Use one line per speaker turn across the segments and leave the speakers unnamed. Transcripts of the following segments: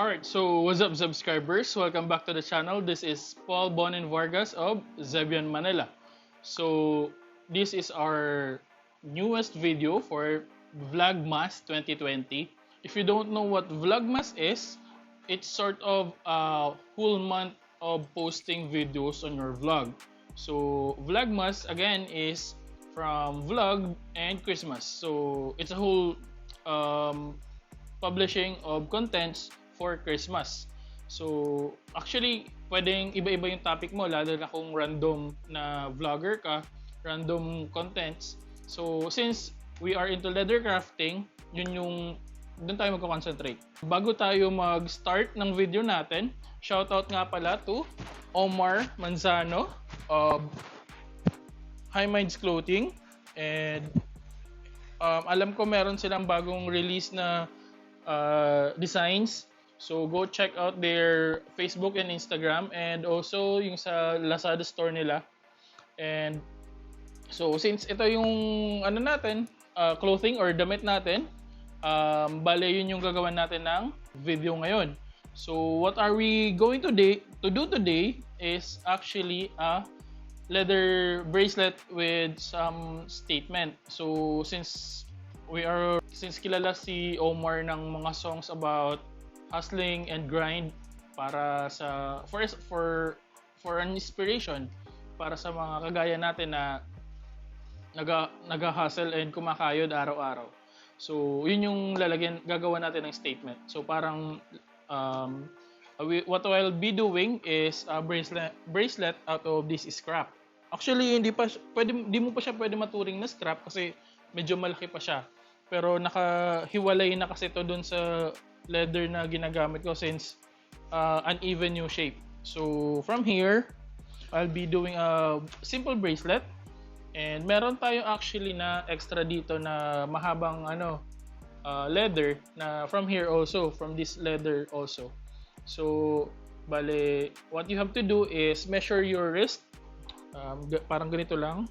Alright, so what's up subscribers? Welcome back to the channel. This is Paul Bonin Vargas of ZEBIANMNL. So this is our newest video for VLOGMAS 2020. If you don't know what VLOGMAS is, it's sort of a whole month of posting videos on your vlog. So VLOGMAS again is from vlog and Christmas. So it's a whole publishing of contents for Christmas. So actually, pwedeng iba-iba yung topic mo, lalo na kung random na vlogger ka, random contents. So since we are into leather crafting, doon tayo magko-concentrate. Bago tayo mag-start ng video natin, shoutout nga pala to Omar Manzano of HONEYGAIN Clothing. And alam ko meron silang bagong release na designs. So go check out their Facebook and Instagram, and also yung sa Lazada store nila. And so since ito yung ano natin, clothing or damit natin, bale yun yung gagawin natin ng video ngayon. So what are we going to do today is actually a leather bracelet with some statement. So since kilala si Omar ng mga songs about hustling and grind para sa for an inspiration para sa mga kagaya natin na naga-hustle and kumakayod araw-araw. So yun yung gagawa natin ng statement. So parang what I'll be doing is a bracelet out of this scrap. Actually hindi mo pa siya pwede maturing na scrap kasi medyo malaki pa siya. Pero nakahiwalay na kasi ito dun sa leather na ginagamit ko since uneven yung shape. So from here, I'll be doing a simple bracelet. And meron tayo actually na extra dito na mahabang leather na from here also, from this leather also. So bale, what you have to do is measure your wrist. Parang ganito lang.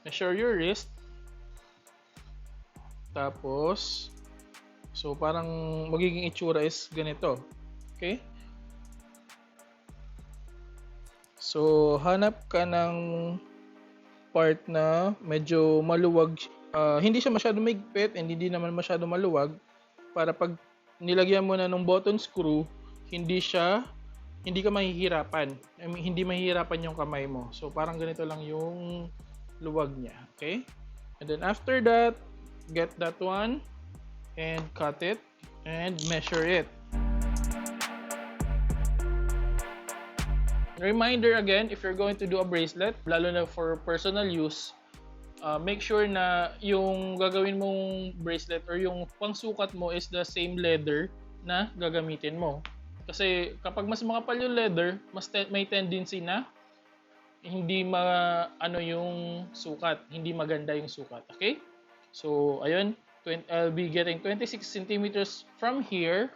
Measure your wrist. Tapos so parang magiging itsura is ganito. Okay? So hanap ka ng part na medyo maluwag, hindi siya masyado mahigpit and hindi naman masyado maluwag, para pag nilagyan mo na ng button screw, hindi ka mahihirapan. I mean, hindi mahihirapan yung kamay mo. So parang ganito lang yung luwag niya. Okay? And then after that, get that one and cut it and measure it. Reminder again, if you're going to do a bracelet, lalo na for personal use, make sure na yung gagawin mong bracelet or yung pangsukat mo is the same leather na gagamitin mo. Kasi kapag mas makapal yung leather, may tendency na hindi yung sukat, hindi maganda yung sukat. Okay? So ayun, I'll be getting 26 centimeters from here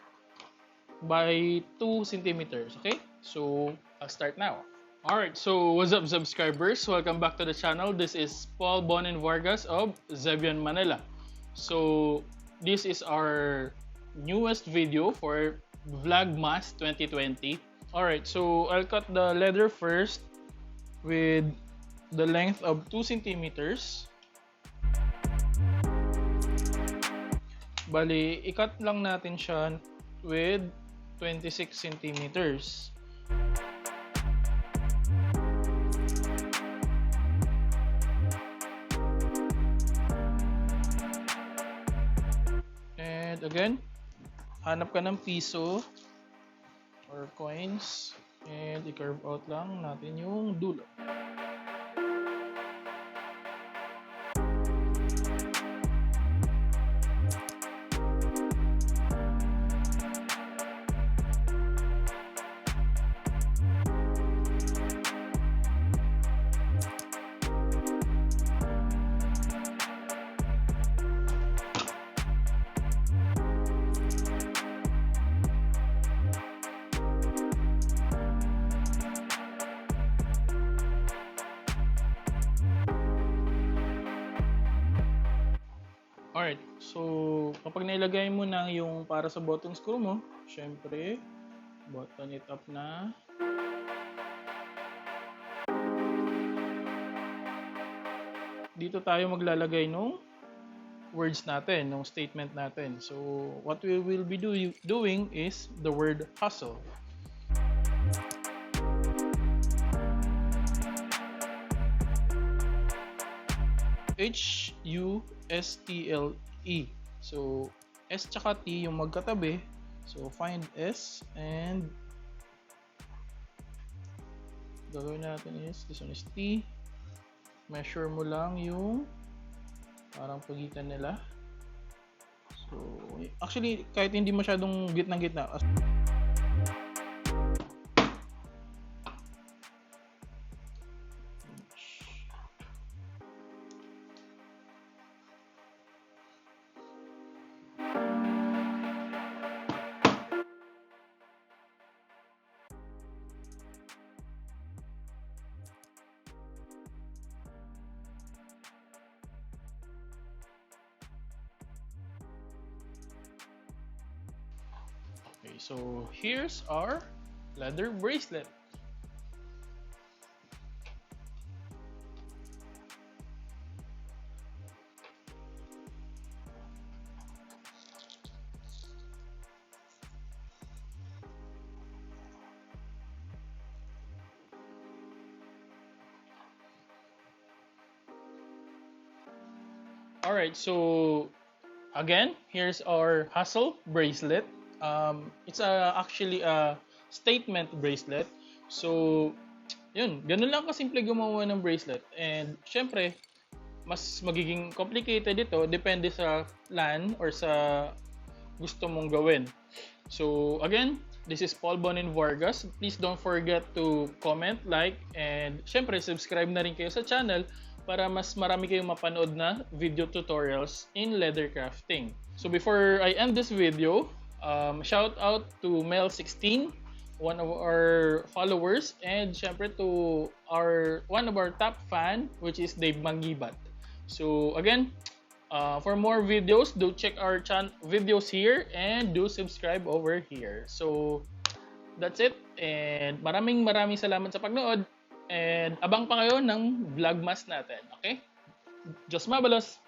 by 2 centimeters. Okay? So I'll start now. Alright, so what's up subscribers? Welcome back to the channel. This is Paul Bonin Vargas of ZEBIANMNL. So this is our newest video for VLOGMAS 2020. Alright, so I'll cut the leather first with the length of 2 centimeters. Bali, i-cut lang natin siya with 26 centimeters. And again, hanap ka ng piso or coins and i-curve out lang natin yung dulo. Alright, so kapag nailagay mo na yung para sa button screw mo, syempre, button it up na. Dito tayo maglalagay nung words natin, nung statement natin. So, what we will be doing is the word hustle. H-U-S-T-L-E. So, S tsaka T yung magkatabi. So, find S and gagawin natin is, this one is T. Measure mo lang yung parang pagitan nila. So, actually, kahit hindi masyadong gitna-gitna. Okay, so here's our leather bracelet. Alright, so again, here's our hustle bracelet. It's actually a statement bracelet. So, yun, ganun lang kasimple gumawa ng bracelet. And syempre, mas magiging complicated ito depende sa plan or sa gusto mong gawin. So, again, this is Paul Bonin Vargas. Please don't forget to comment, like, and syempre, subscribe na rin kayo sa channel para mas marami kayong mapanood na video tutorials in leather crafting. So, before I end this video, shout out to Mel16, one of our followers, and syempre to one of our top fan, which is Dave Mangibat. So again, for more videos, do check our videos here and do subscribe over here. So that's it, and maraming salamat sa pagnood, and abang pa kayo ng vlogmas natin, okay? Diyos mabalos!